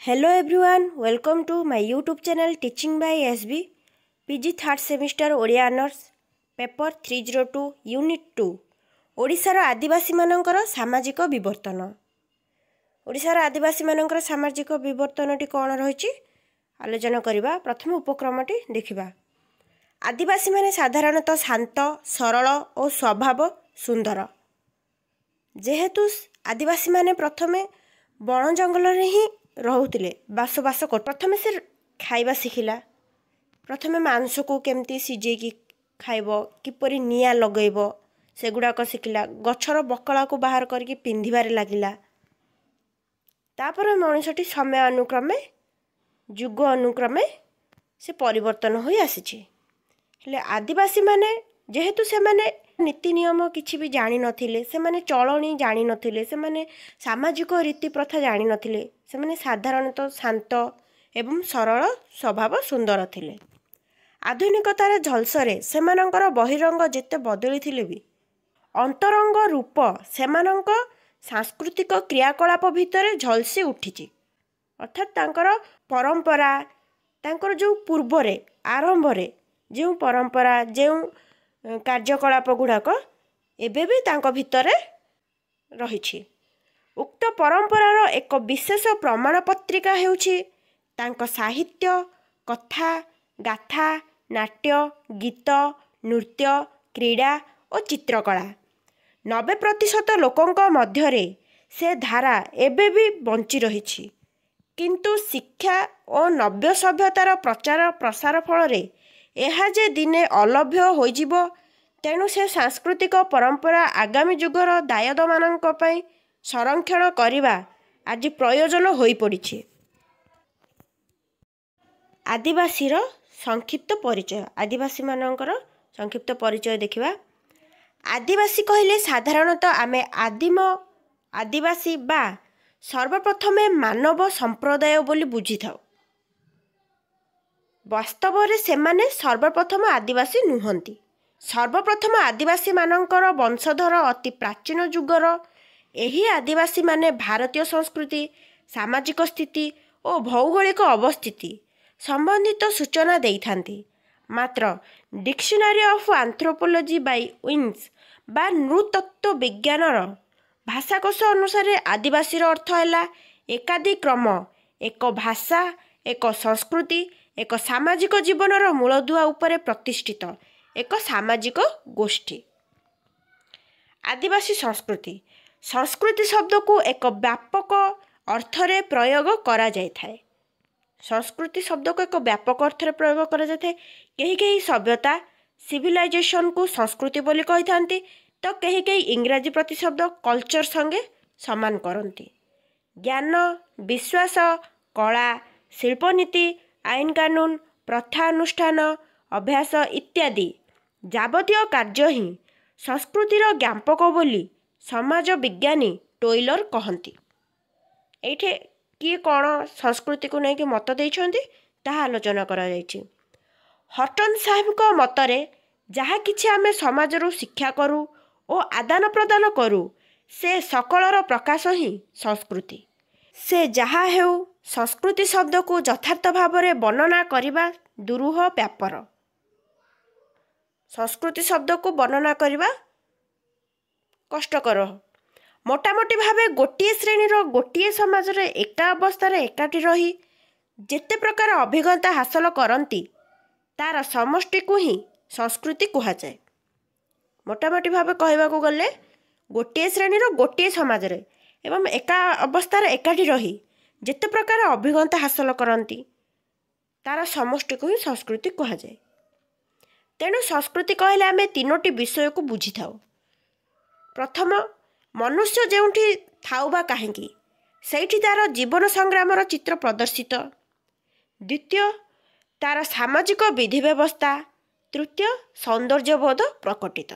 Hello everyone, welcome to my YouTube channel Teaching by SB PG third semester Odia Honors paper 302 Unit 2 ओडिशार आदिवासी मानकर सामाजिक विवर्तन। ओडिशार आदिवासी मानकर सामाजिक विवर्तनटी कौन रही आलोचना करवा। प्रथम उपक्रमटी देखिबा। आदिवासी माने साधारणतः शांत सरल और स्वभाव सुंदर। जेहेतु आदिवासी माने प्रथमे बण जंगल ही रोते बास कर प्रथम से खाइबा शिखिला। प्रथमे मांस को केमती सिझेकी खाइब किपर निआ लगेब सेगुड़ाक शिखिला। गछर बकला को बाहर करके पिंधिबारे लागिला। तापर मनुष्यटी समय अनुक्रमे जुग अनुक्रमे से परिवर्तन होई आसीछि। हेले आदिवासी माने जेहेतु से माने नीति नियम किछि भी जानि नथिले, से माने चलणी जानि नथिले, से माने सामाजिक रीति प्रथा जानि नथिले, से माने साधारणतः शांत एवं सरल स्वभाव सुंदर थिले। आधुनिकतार झलसरे सेमानंकर बहिरंग जेते बदली थिले भी अंतरंग रूप सेमानंक सांस्कृतिक क्रियाकलाप भितर झलसी उठिछि। अर्थात तांकर परंपरा तांकर जो पूर्वरे आरंभरे जो परंपरा जो कार्यकलाप गुड़ाक एबे भी तांको भितरे रहिछि। उक्त परंपरार एक विशेष प्रमाण पत्रिका हेउछि तांको साहित्य, कथा, गाथा, नाट्य, गीत, नृत्य, क्रीड़ा और चित्रकला। 90% लोकंक मध्यरे से धारा एबे भी बंची रहिछि। किंतु शिक्षा और नव्य सभ्यतार प्रचार प्रसार फल यह जे दिने अलभ्य होइजिब। तेणु से सांस्कृतिक परंपरा आगामी जुगर दायद मानक पई संरक्षण करिबा आज प्रयोजन होई पड़िछि। आदिवासीर संक्षिप्त परिचय। आदिवासी मानकर संक्षिप्त परिचय देखिबा। आदिवासी कहले साधारणतः आमे आदिम आदिवासी बा सर्वप्रथमे मानव संप्रदाय बोली बुझी थाउ। वास्तव रे सेमाने सर्वप्रथम आदिवासी नुहंती। सर्वप्रथम आदिवासी मानकर वंशधर अति प्राचीन जुगर एही आदिवासी माने भारतीय संस्कृति, सामाजिक स्थिति और भौगोलिक अवस्थिति संबंधित सूचना देइथांती। मात्र dictionary of anthropology by Wings बा नृतत्व विज्ञानर भाषाकोश अनुसार आदिवासी अर्थ है एकाधिक क्रम, एक भाषा, एक संस्कृति, एक सामाजिक जीवनर मूलदुआ उपरे प्रतिष्ठित एक सामाजिक गोष्ठी। आदिवासी संस्कृति। संस्कृति शब्द को एक व्यापक अर्थरे प्रयोग करा जाय थाए। संस्कृति शब्द को एक व्यापक अर्थरे प्रयोग करा जाय थाए। कहीं सभ्यता सिविलाइजेशन को संस्कृति बोली कहि थांती, तो कहीं इंग्राजी प्रतिशब्द कल्चर संगे समान करती। ज्ञान, विश्वास, कला, शिल्पनीति, आईन कानून, प्रथा अनुष्ठान, अभ्यास इत्यादि जाबतीय कार्य ही संस्कृतिर ज्ञापक बोली समाज विज्ञानी टोइलर कहती। एठे किए कौन संस्कृति को लेकिन मत देइछन्ति ताहा आलोचना करा जायछि। हटन साहेब को मतरे जहाँ किछि आमे समाजरू शिक्षा करू और आदान प्रदान करू से सकलर प्रकाश ही संस्कृति। से जहाँ हेउ संस्कृति शब्द को यथार्थ भाव में वर्णना करने दुरूह व्यापार। संस्कृति शब्द को वर्णना करने कष्टकर। मोटामोटी भावे गोटे श्रेणीर गोटे समाज रे एका अवस्था एकाठी रही जेते प्रकार अभिज्ञता हासिल करती तार समष्टि को ही संस्कृति कहुए। मोटामोटी भावे कहवाक गले गोटे श्रेणीर गोटे समाज रे एवं एका अवस्था एकाठी रही जेते प्रकार अभिज्ञता हासिल करती तार समष्टि को ही संस्कृति कहुए। तेणु संस्कृति कहले आमे तीनोटी विषय को बुझी थाउ। प्रथम, मनुष्य जेउठी थाउ बा काहेकि सेठी तार जीवन संग्रामर चित्र प्रदर्शित। द्वितीय, तार सामाजिक विधि व्यवस्था। तृतीय, सौंदर्यबोध प्रकटित।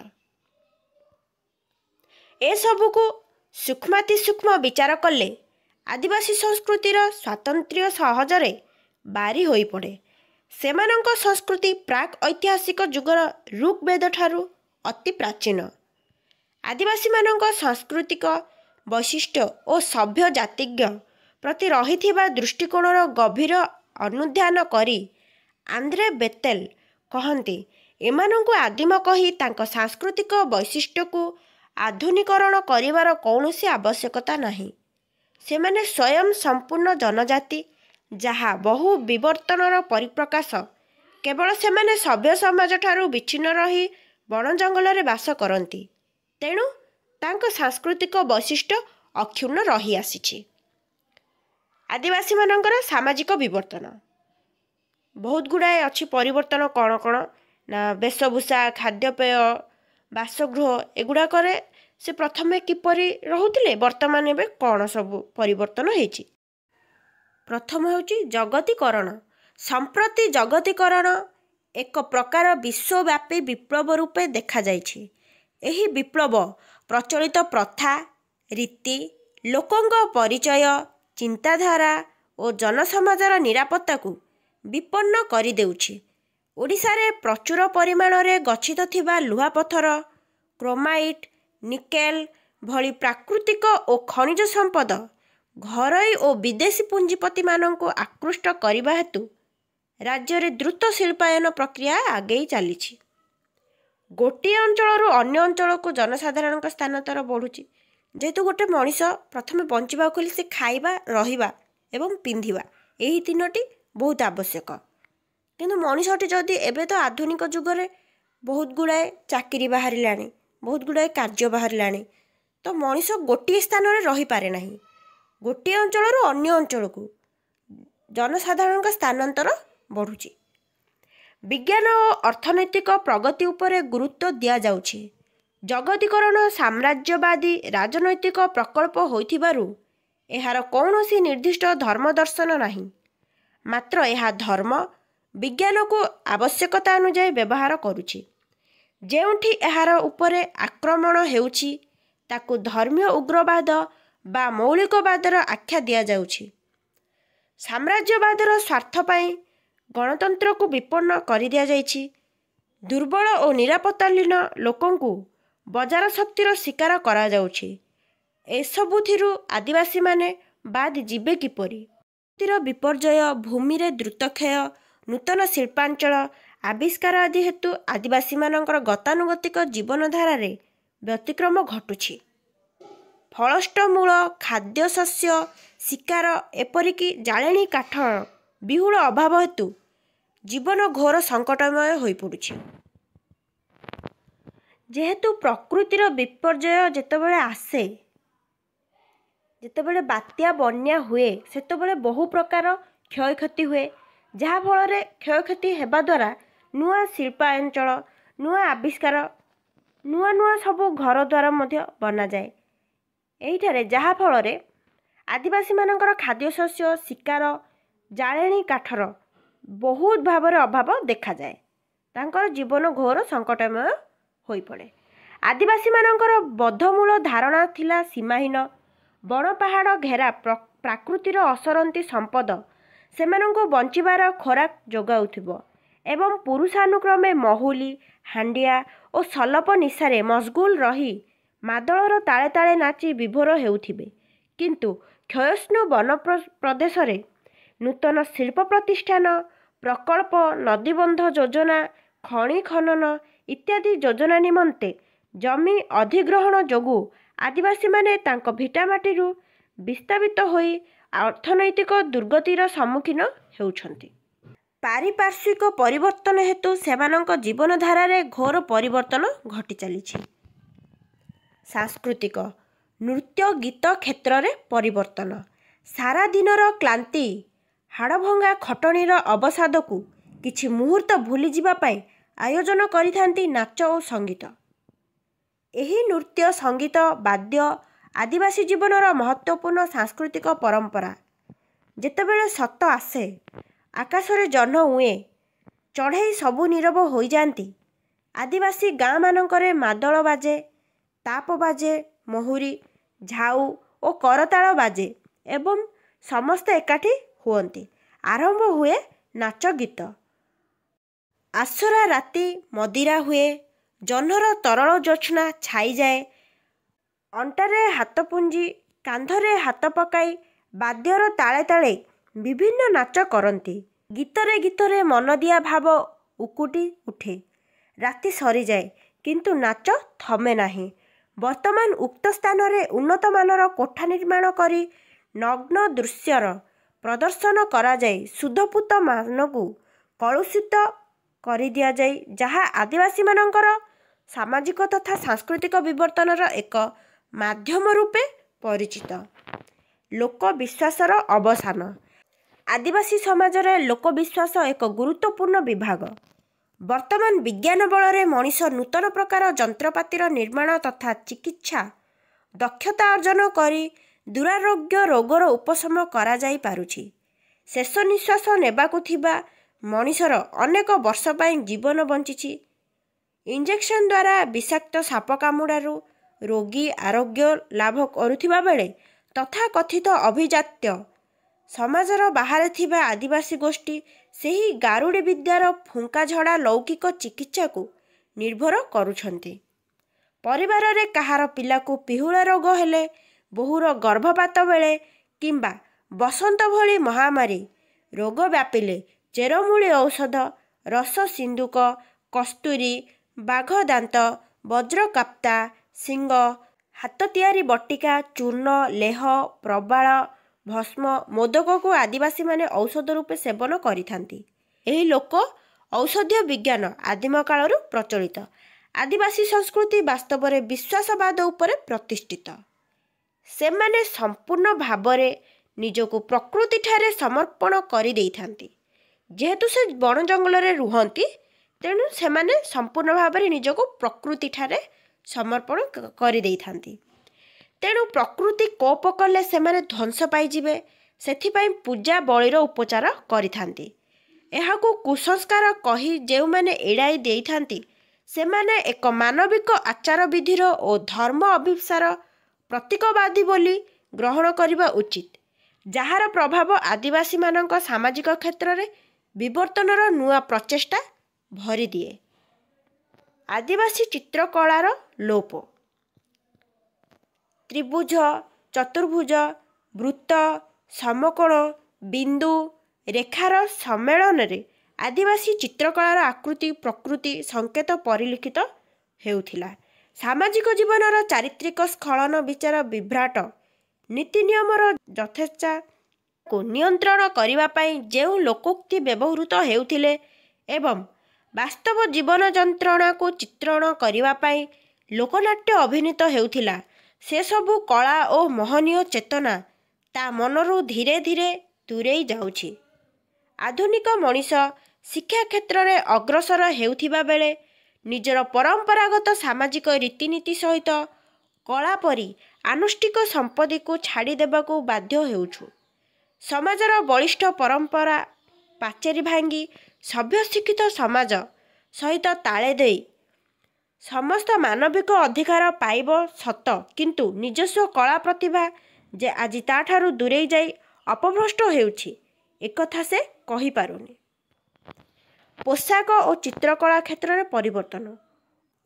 ए सबु को सूक्ष्माति सूक्ष्म विचार कले आदिवासी संस्कृतिर स्वातंत्र्य सहजरे बारी होई पड़े। सेमानंक संस्कृति प्राक ऐतिहासिक जुगर ऋग्वेद ठारू अति प्राचीन। आदिवासी मानंक सांस्कृतिक वैशिष्ट्य और सभ्य जातिज्ञ प्रति रहिथिबा दृष्टिकोणर गभीर अनुध्यान करी आंद्रे बेतेल कहती एमानंकु आदिम कही तांको सांस्कृतिक वैशिष्ट्य को आधुनिकरण करिवार कौनसी आवश्यकता नहीं। सेमाने स्वयं संपूर्ण जनजाति जहाँ बहु विवर्तनर परिप्रकाश। केवल सेमाने सभ्य समाज ठारू विच्छिन्न रही बण जंगल बास करती। तेणु तांको सांस्कृतिक वैशिष्ट्य अक्षुण्ण रही आसीछि। आदिवासी मानकर सामाजिक विवर्तन बहुत गुड़ाए अच्छी परिवर्तन कौन कौन ना वेशभूषा खाद्यपेय बासगृह एगुड़ाक से प्रथमे किपरि रहुथिले वर्तमान एबे कौन सब परिवर्तन होइछि। प्रथम होउछि जगतीकरण। संप्रति जगतीकरण एक प्रकार विश्वव्यापी विप्लव रूपे देखा जाइछि। एही विप्लव प्रचलित प्रथा रीति लोकंग परिचय चिंताधारा और जनसमाजर निरापत्ता को विपन्न करि देउछि। ओडिशा रे प्रचुर परिमाण रे गच्छित थिबा लुहापथर क्रोमाइट निकेल भली प्राकृतिक और खनिज संपद घरोई और विदेशी पुंजीपति मानक आकृष्ट करने हेतु राज्य रे द्रुत शिल्पायन प्रक्रिया आगे चली। गोटे अंचल अन्य अंचल को जनसाधारण स्थानांतर बढ़ुची। जेहेतु गोटे मनीष प्रथम बंचा कले से खाइबा रहिबा एवं पिंधिबा यही तीनोटी बहुत आवश्यक। किंतु मनीषटी जदि एबे तो आधुनिक जुगरे बहुत गुड़ाए चाकरी बाहर बहुत गुड़ाए कार्य बाहर तो मनीष गोटे स्थान में रही पारे नहीं। गोटे अंचल अन्य अंचल को जनसाधारण स्थानांतर बढ़ुची। विज्ञान और अर्थनैतिक प्रगति उपरे गुरुत्व दिया जाउछि। जगतीकरण साम्राज्यवादी राजनैतिक प्रकल्प होइथिबारु एहार कौनसी निर्दिष्ट धर्म दर्शन नहीं। मात्र यह धर्म विज्ञान को आवश्यकता अनुसार व्यवहार करुछि। जेउठी एहार उपरे आक्रमण हेउछि ताकु धर्मीय उग्रवाद बा मौलिकवादर आख्या दिया जाउछि। साम्राज्यवादर स्वार्थ पाई गणतंत्र को विपन्न कर दिया जाइछि। दुर्बल और निरापत्ताहीन लोकंकु बजार शक्तिर शिकार करा जाउछि। एसबुथिरु आदिवासी माने बाद जीवे किपरि। विपर्यय भूमि रे द्रुत क्षय नूतन शिल्पांचल आविष्कार आदि हेतु आदिवासी मानकर गतानुगतिक जीवनधारा रे व्यतिक्रम घटुछि। फलष्टमूल खाद्य शस्य शिकार एपरिकी जाळेणी काठ विहुल अभाव हेतु जीवन घोर संकटमय होई पड़ुछि। जेहेतु प्रकृतिर विपर्यय जेतेबेले आसे जेतेबेले बात्या बन्या हुए सेतेबेले बहु प्रकार क्षयक्षति हुए। जहा फल क्षयक्षति हेबा द्वारा नुआ शिल्पांचल नुआ आविष्कार नुआ नुआ सबू घर द्वार मध्य बना जाए। एहिठारे जहा फल आदिवासी मानकर खाद्य शस्य शिकार जाळेणी काठर बहुत भाव अभाव देखा जाए। तांकर जीवन घोर संकटमय होई पड़े। आदिवासी मानकर बद्धमूल धारणा थिला सीमाहीन बण पहाड़ घेरा प्राकृतिर असरंती संपद सेमानंको बंचिबार खोराक जोगाउथिबो एवं पुरुषानुक्रमे महुली हांडिया और सलप निशारे मशगुल रही मादलर ताले ताले नाची विभोर हेउथिबे। किंतु क्षयष्णु वन प्रदेश रे नूतन शिल्प प्रतिष्ठान प्रकल्प नदीबंध योजना खनि खनन इत्यादि योजना निमंते जमी अधिग्रहण जोगु आदिवासी माने तांको भिटामाटीरू विस्थापित होई अर्थनैतिक दुर्गतिर सम्मुखीन हेउछंती। पारिपार्श्विक परिवर्तन हेतु सेमानंक जीवनधारा रे घोर परिवर्तन घटी चलीछि। सांस्कृतिक नृत्य गीत क्षेत्र रे परिवर्तन सारा दिनर क्लांति हाड़भंगा खटणीर अवसाद को किछि मुहूर्त भूली जिबा पाई आयोजन करिथांती नाच और संगीत। एही नृत्य संगीत वाद्य आदिवासी जीवनर महत्वपूर्ण सांस्कृतिक परंपरा। जेतेबेले सत आसे आकाशरे जह्न उए चढ़ई सबु नीरव हो जाती। आदिवासी गाँ मानकरे मादल बाजे ताप बाजे महुरी झाऊ और करताल बाजे एवं समस्ते एकाठी हुअन्ति। आरंभ हुए नाच गीत। आसरा राति मदिरा हुए जह्नर तरल जोत्स्ना छाई जाए। अंटारे हाथ पुंजी कांधरे हाथ पकाई ବାଦ୍ୟର ତାଳେ ତାଳେ ବିଭିନ୍ନ ନାଚ କରନ୍ତି। ଗୀତରେ ଗୀତରେ ମନଦିଆ ଭାବ ଉକୁଟି ଉଠେ। ରାତି ସରିଯାଏ କିନ୍ତୁ ନାଚ ଥମେ ନାହିଁ। ବର୍ତ୍ତମାନ ଉକ୍ତ ସ୍ଥାନରେ ଉନ୍ନତମାନର କୋଠା ନିର୍ମାଣ କରି ନଗ୍ନ ଦୃଶ୍ୟର ପ୍ରଦର୍ଶନ କରାଯାଇ ଶୁଦ୍ଧପୂତମାନଙ୍କୁ କଳୁଷିତ କରିଦିଆଯାଏ, ଯାହା ଆଦିବାସୀମାନଙ୍କର ସାମାଜିକ ତଥା ସାଂସ୍କୃତିକ ବିବର୍ତ୍ତନର ଏକ ମାଧ୍ୟମ ରୂପେ ପରିଚିତ। ଲୋକବିଶ୍ୱାସର ଅବସାନ। ଆଦିବାସୀ ସମାଜରେ ଲୋକବିଶ୍ୱାସ ଏକ ଗୁରୁତ୍ୱପୂର୍ଣ୍ଣ ବିଭାଗ। ବର୍ତ୍ତମାନ ବିଜ୍ଞାନ ବଳରେ ମଣିଷ ନୂତନ ପ୍ରକାର ଯନ୍ତ୍ରପାତିର ନିର୍ମାଣ ତଥା ଚିକିତ୍ସା ଦକ୍ଷତା ଅର୍ଜନ କରି ଦୁରାରୋଗ୍ୟ ରୋଗର ଉପଶମ କରାଯାଇପାରୁଛି। ଶେଷ ନିଶ୍ୱାସ ନେବାକୁ ଥିବା ମଣିଷର ଅନେକ ବର୍ଷ ପାଇଁ ଜୀବନ ବଞ୍ଚିଛି। ଇଞ୍ଜେକ୍ସନ ଦ୍ୱାରା ବିଷାକ୍ତ ସାପ କାମୁଡ଼ାରୁ ରୋଗୀ ଆରୋଗ୍ୟ ଲାଭ କରୁଥିବା ବେଳେ ତଥାକଥିତ ଅଭିଜାତ୍ୟ ସମାଜର ବାହାରେ ଥିବା ଆଦିବାସୀ ଗୋଷ୍ଠୀ ସେହି ଗାରୁଡ଼ି ବିଦ୍ୟାର ଫୁଙ୍କାଝଡ଼ା ଲୌକିକ ଚିକିତ୍ସାକୁ ନିର୍ଭର କରୁଛନ୍ତି। ପରିବାରରେ କାହାର ପିଲାକୁ ପିହୁଳା ରୋଗ ହେଲେ, ବୋହୂର ଗର୍ଭପାତ ବେଳେ କିମ୍ବା ବସନ୍ତ ଭଳି ମହାମାରୀ ରୋଗ ବ୍ୟାପିଲେ ଚେରମୂଳି ଔଷଧ, ରସ ସିନ୍ଦୁକ, କସ୍ତୁରୀ, ବାଘଦାନ୍ତ, ବଜ୍ରକାପ୍ତା, ଶିଙ୍ଗ, ହାତ ତିଆରି ବଟିକା, ଚୂର୍ଣ୍ଣ, ଲେହ, ପ୍ରବାଳ, ଭସ୍ମ, ମୋଦକକୁ ଆଦିବାସୀମାନେ ଔଷଧ ରୂପେ ସେବନ କରିଥାନ୍ତି। ଏହି ଲୋକ ଔଷଧୀୟ ବିଜ୍ଞାନ ଆଦିମ କାଳରୁ ପ୍ରଚଳିତ। ଆଦିବାସୀ ସଂସ୍କୃତି ବାସ୍ତବରେ ବିଶ୍ୱାସବାଦ ଉପରେ ପ୍ରତିଷ୍ଠିତ। ସେମାନେ ସମ୍ପୂର୍ଣ୍ଣ ଭାବରେ ନିଜକୁ ପ୍ରକୃତିଠାରେ ସମର୍ପଣ କରିଦେଇଥାନ୍ତି। ଯେହେତୁ ସେ ବଣ ଜଙ୍ଗଲରେ ରୁହନ୍ତି, ତେଣୁ ସେମାନେ ସମ୍ପୂର୍ଣ୍ଣ ଭାବରେ ନିଜକୁ ପ୍ରକୃତିଠାରେ ସମର୍ପଣ କରିଦେଇଥାନ୍ତି। ତେଣୁ ପ୍ରକୃତି କୋପ କଲେ ସେମାନେ ଧ୍ୱଂସ ପାଇଯିବେ, ସେଥିପାଇଁ ପୂଜା ବଳିର ଉପଚାର କରିଥାନ୍ତି। ଏହାକୁ କୁସଂସ୍କାର କହି ଯେଉଁମାନେ ଏଡ଼ାଇ ଦେଇଥାନ୍ତି, ସେମାନେ ଏକ ମାନବିକ ଆଚାର ବିଧିର ଓ ଧର୍ମ ଅଭିପ୍ସାର ପ୍ରତୀକବାଦୀ ବୋଲି ଗ୍ରହଣ କରିବା ଉଚିତ, ଯାହାର ପ୍ରଭାବ ଆଦିବାସୀମାନଙ୍କ ସାମାଜିକ କ୍ଷେତ୍ରରେ ବିବର୍ତ୍ତନର ନୂଆ ପ୍ରଚେଷ୍ଟା ଭରିଦିଏ। ଆଦିବାସୀ ଚିତ୍ରକଳାର ଲୋପ। ତ୍ରିଭୁଜ, ଚତୁର୍ଭୁଜ, ବୃତ୍ତ, ସମକୋଣ, ବିନ୍ଦୁ, ରେଖାର ସମ୍ମିଳନରେ ଆଦିବାସୀ ଚିତ୍ରକଳାର ଆକୃତି ପ୍ରକୃତି ସଂକେତ ପରିଲକ୍ଷିତ ହେଉଥିଲା। ସାମାଜିକ ଜୀବନର ଚାରିତ୍ରିକ ସ୍ଖଳନ ବିଚାର ବିଭ୍ରାଟ ନୀତି ନିୟମର ଯଥେଚ୍ଛାକୁ ନିୟନ୍ତ୍ରଣ କରିବା ପାଇଁ ଯେଉଁ ଲୋକୋକ୍ତି ବ୍ୟବହୃତ ହେଉଥିଲେ ଏବଂ ବାସ୍ତବ ଜୀବନ ଯନ୍ତ୍ରଣାକୁ ଚିତ୍ରଣ କରିବା ପାଇଁ ଲୋକନାଟ୍ୟ ଅଭିନୀତ ହେଉଥିଲା, ସେସବୁ କଳା ଓ ମହନୀୟ ଚେତନା ତା ମନରୁ ଧୀରେ ଧୀରେ ଦୂରେଇ ଯାଉଛି। ଆଧୁନିକ ମଣିଷ ଶିକ୍ଷା କ୍ଷେତ୍ରରେ ଅଗ୍ରସର ହେଉଥିବା ବେଳେ ନିଜର ପରମ୍ପରାଗତ ସାମାଜିକ ରୀତିନୀତି ସହିତ କଳା ପରି ଆନୁଷ୍ଠିକ ସମ୍ପତ୍ତିକୁ ଛାଡ଼ି ଦେବାକୁ ବାଧ୍ୟ ହେଉଛୁ। ସମାଜର ବଳିଷ୍ଠ ପରମ୍ପରା ପାଚେରୀ ଭାଙ୍ଗି ସଭ୍ୟ ଶିକ୍ଷିତ ସମାଜ ସହିତ ତାଳେ ଦେଇ ସମସ୍ତ ମାନବିକ ଅଧିକାର ପାଇବ ସତ, କିନ୍ତୁ ନିଜସ୍ୱ କଳା ପ୍ରତିଭା ଯେ ଆଜି ତାଠାରୁ ଦୂରେଇ ଯାଇ ଅପଭ୍ରଷ୍ଟ ହେଉଛି, ଏକଥା ସେ କହିପାରୁନି। ପୋଷାକ ଓ ଚିତ୍ରକଳା କ୍ଷେତ୍ରରେ ପରିବର୍ତ୍ତନ।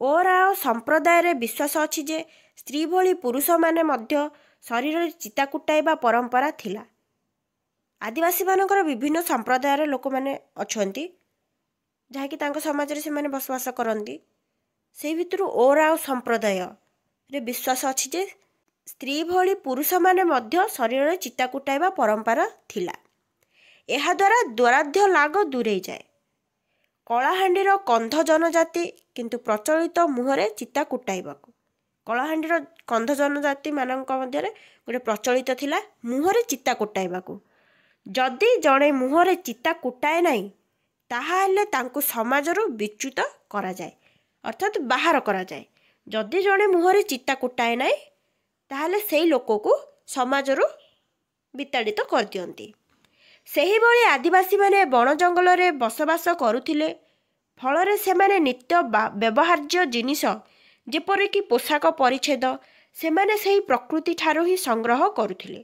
ଓରାଓ ସମ୍ପ୍ରଦାୟରେ ବିଶ୍ୱାସ ଅଛି ଯେ ସ୍ତ୍ରୀ ଭଳି ପୁରୁଷମାନେ ମଧ୍ୟ ଶରୀରରେ ଚିତା କୁଟାଇବା ପରମ୍ପରା ଥିଲା। ଆଦିବାସୀମାନଙ୍କର ବିଭିନ୍ନ ସମ୍ପ୍ରଦାୟର ଲୋକମାନେ ଅଛନ୍ତି, ଯାହାକି ତାଙ୍କ ସମାଜରେ ସେମାନେ ବସବାସ କରନ୍ତି। ସେହି ଭିତରୁ ଓରାଓ ସମ୍ପ୍ରଦାୟରେ ବିଶ୍ୱାସ ଅଛି ଯେ ସ୍ତ୍ରୀ ଭଳି ପୁରୁଷମାନେ ମଧ୍ୟ ଶରୀରରେ ଚିତା କୁଟାଇବା ପରମ୍ପରା ଥିଲା। ଏହାଦ୍ୱାରା ଦ୍ୱାରାଧ୍ୟ ଲାଗ ଦୂରେଇଯାଏ। କଳାହାଣ୍ଡିର କନ୍ଧ ଜନଜାତି କିନ୍ତୁ ପ୍ରଚଳିତ ମୁହଁରେ ଚିତା କୁଟାଇବାକୁ। କଳାହାଣ୍ଡିର କନ୍ଧ ଜନଜାତିମାନଙ୍କ ମଧ୍ୟରେ ଗୋଟେ ପ୍ରଚଳିତ ଥିଲା ମୁହଁରେ ଚିତା କୁଟାଇବାକୁ। ଯଦି ଜଣେ ମୁହଁରେ ଚିତା କୁଟାଏ ନାହିଁ, ତାହାହେଲେ ତାଙ୍କୁ ସମାଜରୁ ବିଚ୍ୟୁତ କରାଯାଏ, ଅର୍ଥାତ୍ ବାହାର କରାଯାଏ। ଯଦି ଜଣେ ମୁହଁରେ ଚିତା କୁଟାଏ ନାହିଁ, ତାହେଲେ ସେହି ଲୋକକୁ ସମାଜରୁ ବିତାଡ଼ିତ କରିଦିଅନ୍ତି। ସେହିଭଳି ଆଦିବାସୀମାନେ ବଣ ଜଙ୍ଗଲରେ ବସବାସ କରୁଥିଲେ, ଫଳରେ ସେମାନେ ନିତ୍ୟ ବ୍ୟବହାର୍ଯ୍ୟ ଜିନିଷ ଯେପରିକି ପୋଷାକ ପରିଚ୍ଛେଦ ସେମାନେ ସେହି ପ୍ରକୃତିଠାରୁ ହିଁ ସଂଗ୍ରହ କରୁଥିଲେ।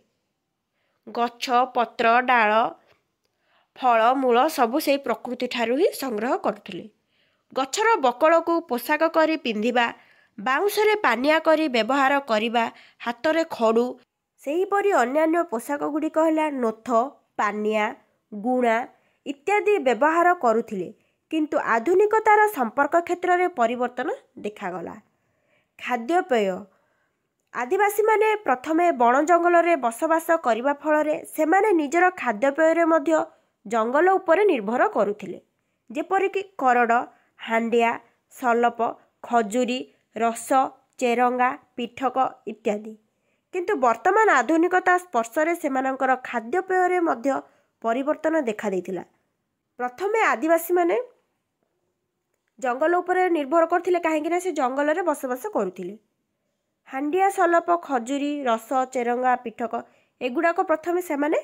ଗଛ ପତ୍ର ଡାଳ ଫଳ ମୂଳ ସବୁ ସେହି ପ୍ରକୃତିଠାରୁ ହିଁ ସଂଗ୍ରହ କରୁଥିଲେ। ଗଛର ବକଳକୁ ପୋଷାକ କରି ପିନ୍ଧିବା, ବାଉଁଶରେ ପାନିଆ କରି ବ୍ୟବହାର କରିବା, ହାତରେ ଖଡ଼ୁ, ସେହିପରି ଅନ୍ୟାନ୍ୟ ପୋଷାକ ଗୁଡ଼ିକ ହେଲା ନୋଥ, ପାନିଆ, ଗୁଣା ଇତ୍ୟାଦି ବ୍ୟବହାର କରୁଥିଲେ। କିନ୍ତୁ ଆଧୁନିକତାର ସମ୍ପର୍କ କ୍ଷେତ୍ରରେ ପରିବର୍ତ୍ତନ ଦେଖାଗଲା। ଖାଦ୍ୟପେୟ। ଆଦିବାସୀମାନେ ପ୍ରଥମେ ବଣ ଜଙ୍ଗଲରେ ବସବାସ କରିବା ଫଳରେ ସେମାନେ ନିଜର ଖାଦ୍ୟପେୟରେ ମଧ୍ୟ ଜଙ୍ଗଲ ଉପରେ ନିର୍ଭର କରୁଥିଲେ, ଯେପରିକି କରଡ଼, ହାଣ୍ଡିଆ, ସଲପ, ଖଜୁରୀ, ରସ, ଚେରଙ୍ଗା, ପିଠକ ଇତ୍ୟାଦି। କିନ୍ତୁ ବର୍ତ୍ତମାନ ଆଧୁନିକତା ସ୍ପର୍ଶରେ ସେମାନଙ୍କର ଖାଦ୍ୟପେୟରେ ମଧ୍ୟ ପରିବର୍ତ୍ତନ ଦେଖାଦେଇଥିଲା। ପ୍ରଥମେ ଆଦିବାସୀମାନେ ଜଙ୍ଗଲ ଉପରେ ନିର୍ଭର କରୁଥିଲେ, କାହିଁକିନା ସେ ଜଙ୍ଗଲରେ ବସବାସ କରୁଥିଲେ। ହାଣ୍ଡିଆ, ସଲପ, ଖଜୁରୀ, ରସ, ଚେରଙ୍ଗା, ପିଠକ ଏଗୁଡ଼ାକ ପ୍ରଥମେ ସେମାନେ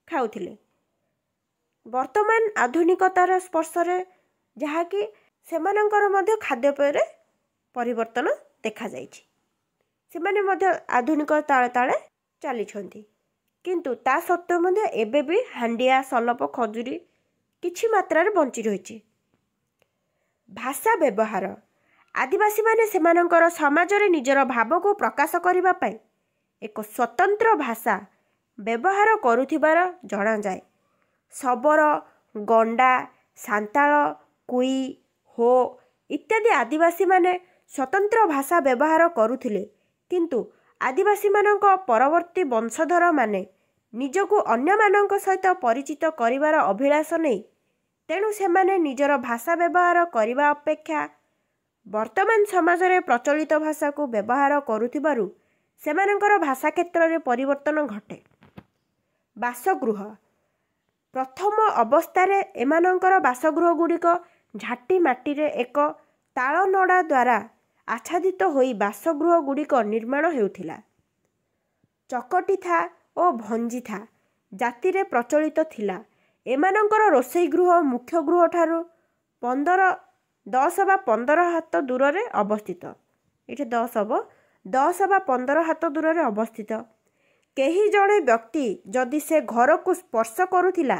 ଖାଉଥିଲେ। ବର୍ତ୍ତମାନ ଆଧୁନିକତାର ସ୍ପର୍ଶରେ ଯାହାକି ସେମାନଙ୍କର ମଧ୍ୟ ଖାଦ୍ୟପେୟରେ ପରିବର୍ତ୍ତନ ଦେଖାଯାଇଛି। ସେମାନେ ମଧ୍ୟ ଆଧୁନିକ ତାଳେ ତାଳେ ଚାଲିଛନ୍ତି। କିନ୍ତୁ ତା ସତ୍ତ୍ୱେ ମଧ୍ୟ ଏବେ ବି ହାଣ୍ଡିଆ, ସଲପ, ଖଜୁରୀ କିଛି ମାତ୍ରାରେ ବଞ୍ଚି ରହିଛି। ଭାଷା ବ୍ୟବହାର। ଆଦିବାସୀମାନେ ସେମାନଙ୍କର ସମାଜରେ ନିଜର ଭାବକୁ ପ୍ରକାଶ କରିବା ପାଇଁ ଏକ ସ୍ୱତନ୍ତ୍ର ଭାଷା ବ୍ୟବହାର କରୁଥିବାର ଜଣାଯାଏ। ଶବର, ଗଣ୍ଡା, ସାନ୍ତାଳ, କୁଇ, ହୋ ଇତ୍ୟାଦି ଆଦିବାସୀମାନେ ସ୍ୱତନ୍ତ୍ର ଭାଷା ବ୍ୟବହାର କରୁଥିଲେ। କିନ୍ତୁ ଆଦିବାସୀମାନଙ୍କ ପରବର୍ତ୍ତୀ ବଂଶଧରମାନେ ନିଜକୁ ଅନ୍ୟମାନଙ୍କ ସହିତ ପରିଚିତ କରିବାର ଅଭିଳାଷ ନେଇ ତେଣୁ ସେମାନେ ନିଜର ଭାଷା ବ୍ୟବହାର କରିବା ଅପେକ୍ଷା ବର୍ତ୍ତମାନ ସମାଜରେ ପ୍ରଚଳିତ ଭାଷାକୁ ବ୍ୟବହାର କରୁଥିବାରୁ ସେମାନଙ୍କର ଭାଷା କ୍ଷେତ୍ରରେ ପରିବର୍ତ୍ତନ ଘଟେ। ବାସଗୃହ। ପ୍ରଥମ ଅବସ୍ଥାରେ ଏମାନଙ୍କର ବାସଗୃହ ଗୁଡ଼ିକ ଝାଟି ମାଟିରେ ଏକ ତାଳ ନଡ଼ା ଦ୍ୱାରା ଆଚ୍ଛାଦିତ ହୋଇ ବାସଗୃହ ଗୁଡ଼ିକ ନିର୍ମାଣ ହେଉଥିଲା। ଚକଟିଥା ଓ ଭଞ୍ଜିଥା ଜାତିରେ ପ୍ରଚଳିତ ଥିଲା। ଏମାନଙ୍କର ରୋଷେଇ ଗୃହ ମୁଖ୍ୟ ଗୃହଠାରୁ 10 ବା 15 ହାତ ଦୂରରେ ଅବସ୍ଥିତ। ଏଠି 10 ବା 15 ହାତ ଦୂରରେ ଅବସ୍ଥିତ। କେହି ଜଣେ ବ୍ୟକ୍ତି ଯଦି ସେ ଘରକୁ ସ୍ପର୍ଶ କରୁଥିଲା,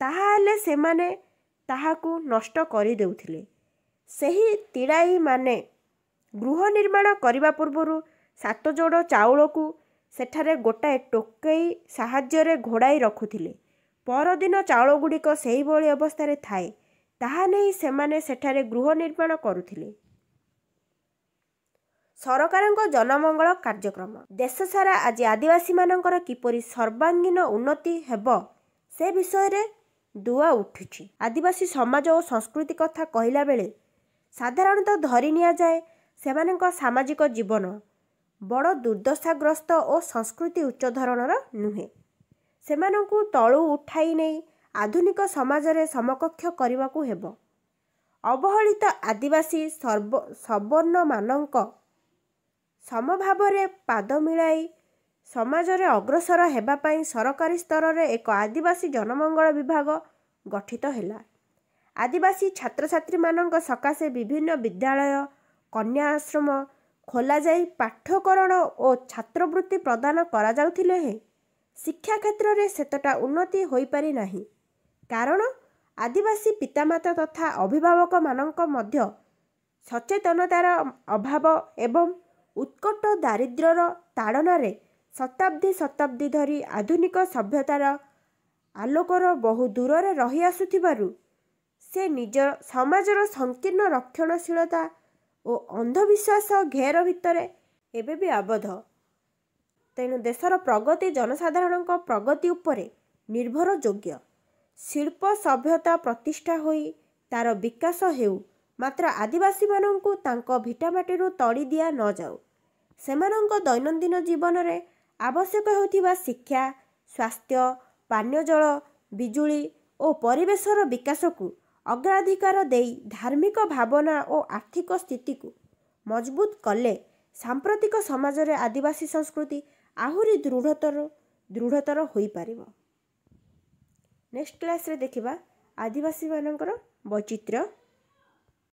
ତାହାହେଲେ ସେମାନେ ତାହାକୁ ନଷ୍ଟ କରିଦେଉଥିଲେ। ସେହି ତିଡ଼ାଇମାନେ ଗୃହ ନିର୍ମାଣ କରିବା ପୂର୍ବରୁ 7 ଯୋଡ଼ ଚାଉଳକୁ ସେଠାରେ ଗୋଟାଏ ଟୋକେଇ ସାହାଯ୍ୟରେ ଘୋଡ଼ାଇ ରଖୁଥିଲେ। ପରଦିନ ଚାଉଳଗୁଡ଼ିକ ସେହିଭଳି ଅବସ୍ଥାରେ ଥାଏ, ତାହା ନେଇ ସେମାନେ ସେଠାରେ ଗୃହ ନିର୍ମାଣ କରୁଥିଲେ। ସରକାରଙ୍କ ଜନମଙ୍ଗଳ କାର୍ଯ୍ୟକ୍ରମ। ଦେଶସାରା ଆଜି ଆଦିବାସୀମାନଙ୍କର କିପରି ସର୍ବାଙ୍ଗୀନ ଉନ୍ନତି ହେବ ସେ ବିଷୟରେ ଦୁଆ ଉଠୁଛି। ଆଦିବାସୀ ସମାଜ ଓ ସଂସ୍କୃତି କଥା କହିଲା ବେଳେ ସାଧାରଣତଃ ଧରି ନିଆଯାଏ ସେମାନଙ୍କ ସାମାଜିକ ଜୀବନ ବଡ଼ ଦୁର୍ଦ୍ଦଶାଗ୍ରସ୍ତ ଓ ସଂସ୍କୃତି ଉଚ୍ଚ ଧରଣର ନୁହେଁ। ସେମାନଙ୍କୁ ତଳୁ ଉଠାଇ ନେଇ ଆଧୁନିକ ସମାଜରେ ସମକକ୍ଷ କରିବାକୁ ହେବ। ଅବହେଳିତ ଆଦିବାସୀ ସବର୍ଣ୍ଣମାନଙ୍କ ସମଭାବରେ ପାଦ ମିଳାଇ ସମାଜରେ ଅଗ୍ରସର ହେବା ପାଇଁ ସରକାରୀ ସ୍ତରରେ ଏକ ଆଦିବାସୀ ଜନମଙ୍ଗଳ ବିଭାଗ ଗଠିତ ହେଲା। ଆଦିବାସୀ ଛାତ୍ରଛାତ୍ରୀମାନଙ୍କ ସକାଶେ ବିଭିନ୍ନ ବିଦ୍ୟାଳୟ, କନ୍ୟା ଆଶ୍ରମ ଖୋଲାଯାଇ ପାଠ୍ୟକରଣ ଓ ଛାତ୍ରବୃତ୍ତି ପ୍ରଦାନ କରାଯାଉଥିଲେ ହେଁ ଶିକ୍ଷା କ୍ଷେତ୍ରରେ ସେତେଟା ଉନ୍ନତି ହୋଇପାରି ନାହିଁ। କାରଣ ଆଦିବାସୀ ପିତାମାତା ତଥା ଅଭିଭାବକମାନଙ୍କ ମଧ୍ୟ ସଚେତନତାର ଅଭାବ ଏବଂ ଉତ୍କଟ ଦାରିଦ୍ର୍ୟର ତାଡ଼ନାରେ ଶତାବ୍ଦୀ ଧରି ଆଧୁନିକ ସଭ୍ୟତାର ଆଲୋକର ବହୁ ଦୂରରେ ରହି ଆସୁଥିବାରୁ ସେ ନିଜ ସମାଜର ସଂକୀର୍ଣ୍ଣ ରକ୍ଷଣଶୀଳତା ଓ ଅନ୍ଧବିଶ୍ୱାସ ଘେର ଭିତରେ ଏବେ ବି ଆବଦ୍ଧ। ତେଣୁ ଦେଶର ପ୍ରଗତି ଜନସାଧାରଣଙ୍କ ପ୍ରଗତି ଉପରେ ନିର୍ଭରଯୋଗ୍ୟ। ଶିଳ୍ପ ସଭ୍ୟତା ପ୍ରତିଷ୍ଠା ହୋଇ ତାର ବିକାଶ ହେଉ, ମାତ୍ର ଆଦିବାସୀମାନଙ୍କୁ ତାଙ୍କ ଭିଟାମାଟିରୁ ତଡ଼ି ଦିଆ ନ ଯାଉ। ସେମାନଙ୍କ ଦୈନନ୍ଦିନ ଜୀବନରେ ଆବଶ୍ୟକ ହେଉଥିବା ଶିକ୍ଷା, ସ୍ୱାସ୍ଥ୍ୟ, ପାନୀୟ ଜଳ, ବିଜୁଳି ଓ ପରିବେଶର ବିକାଶକୁ ଅଗ୍ରାଧିକାର ଦେଇ ଧାର୍ମିକ ଭାବନା ଓ ଆର୍ଥିକ ସ୍ଥିତିକୁ ମଜବୁତ କଲେ ସାମ୍ପ୍ରତିକ ସମାଜରେ ଆଦିବାସୀ ସଂସ୍କୃତି ଆହୁରି ଦୃଢ଼ତର ହୋଇପାରିବ। ନେକ୍ସଟ କ୍ଲାସରେ ଦେଖିବା ଆଦିବାସୀମାନଙ୍କର ବୈଚିତ୍ର୍ୟ।